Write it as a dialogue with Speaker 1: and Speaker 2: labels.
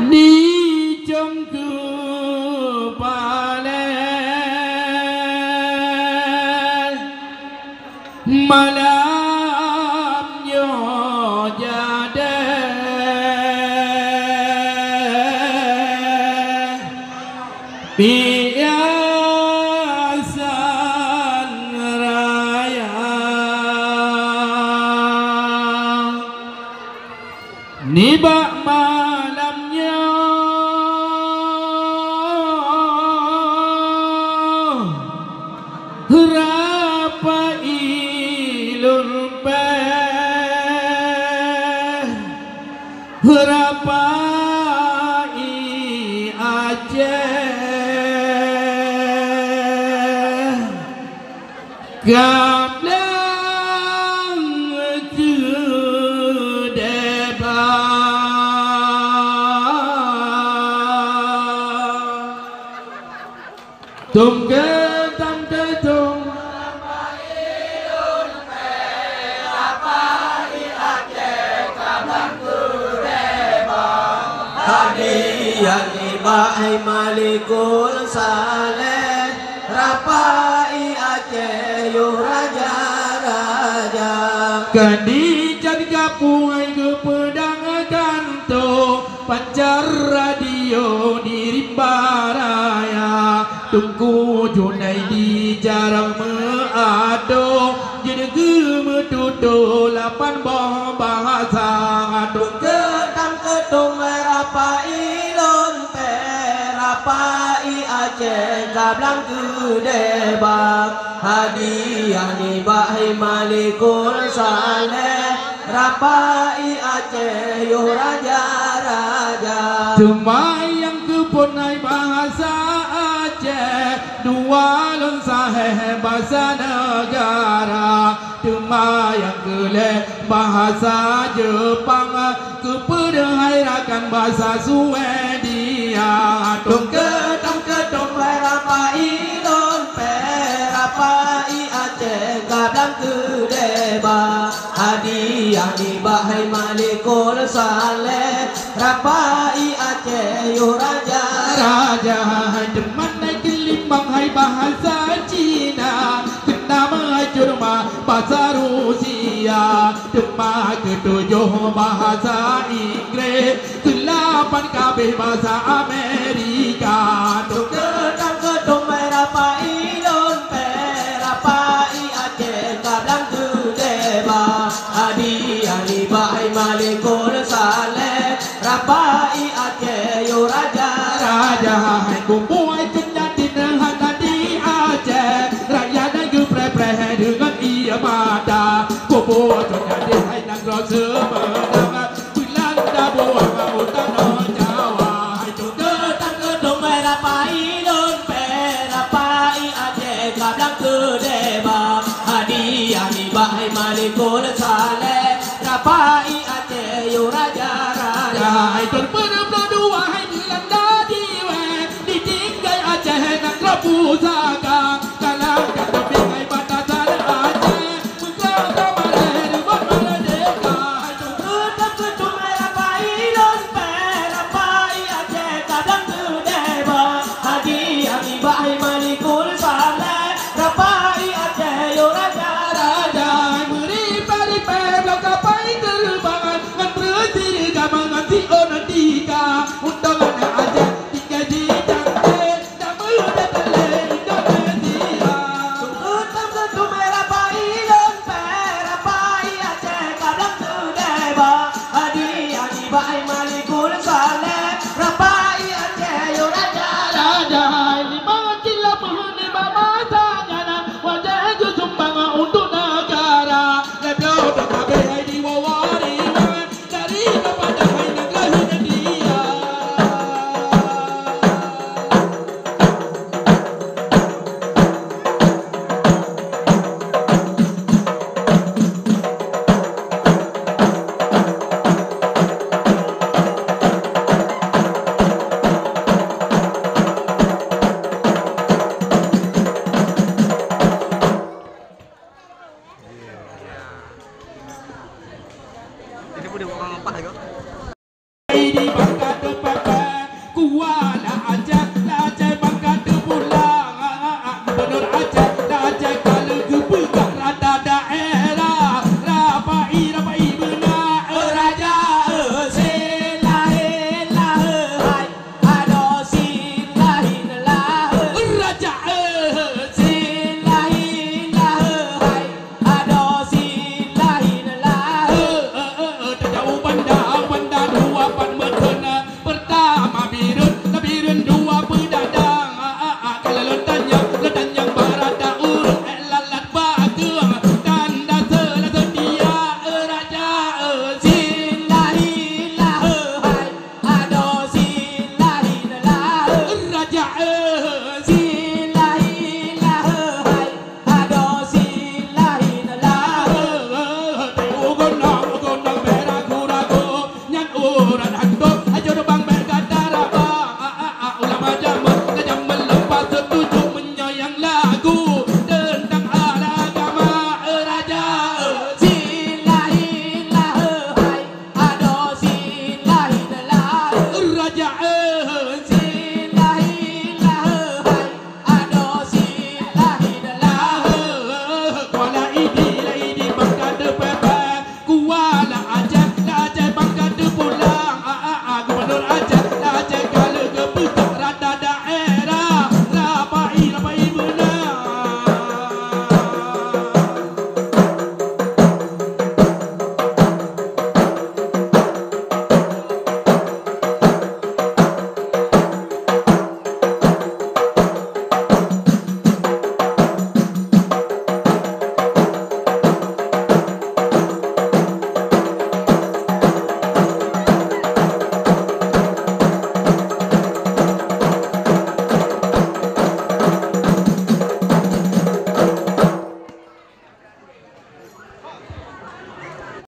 Speaker 1: đi trong cửa bà lê mà làm nhỏ già đê bị san raya ni bak malamnya rapa ilun pe rapa i Aceh gablang ke deba tum ke tam ke tum
Speaker 2: hadiah ibai malikul saleh rapai Aceh yo raja raja
Speaker 1: kadi jadi kapungai ke pedang kanto pancar radio di rimba raya tungku junai di jarang meado jadi gemetudo lapan boh bahasa adung
Speaker 2: ketam kedung rapai lon pe rapai Aceh gablang gede bang hadiah ibai malikul saleh rapai Aceh yo raja raja
Speaker 1: Semayang kepunai bahasa Aceh dua lon saheh bahasa negara Semayang kele bahasa Jepang kepedahai rakan bahasa Swedia
Speaker 2: ketam kedung rapai lon pe rapai Aceh gablang gede bang hadiah ibai malikul saleh rapai Aceh yo raja
Speaker 1: raja deman naik limbang hai bahasa Cina kena mengajur bahasa Rusia demak ketujuh bahasa Inggris kelapan kabeh bahasa Amerika
Speaker 2: ketam kedung rapai lon pe rapai Aceh gablang gede bang hadiah ibai malikul saleh rapai Aceh yo raja
Speaker 1: raja hai kumpuai terjadi dengan di Aceh rakyat negeri pre-pre dengan ia mata kumpuai terjadi hai negeri semenang bulan dabuang utang Jawa hai
Speaker 2: ketam kedung rapai lon pe rapai Aceh gablang gede bang hadiah ibai malikul saleh rapai Aceh yo raja raja
Speaker 1: hai terpedah dua hai dilanda diwe ditinggal Aceh negeri pusaka kalang kata bingai batasan Aceh mengkau kamare buat merdeka hai
Speaker 2: ketam kedung rapai lon pe rapai Aceh gablang gede bang hadiah ibai malikul saleh rapai Aceh yo raja
Speaker 1: raja beri pari pe blok kapai terbangan ngan bersih gamangan si onan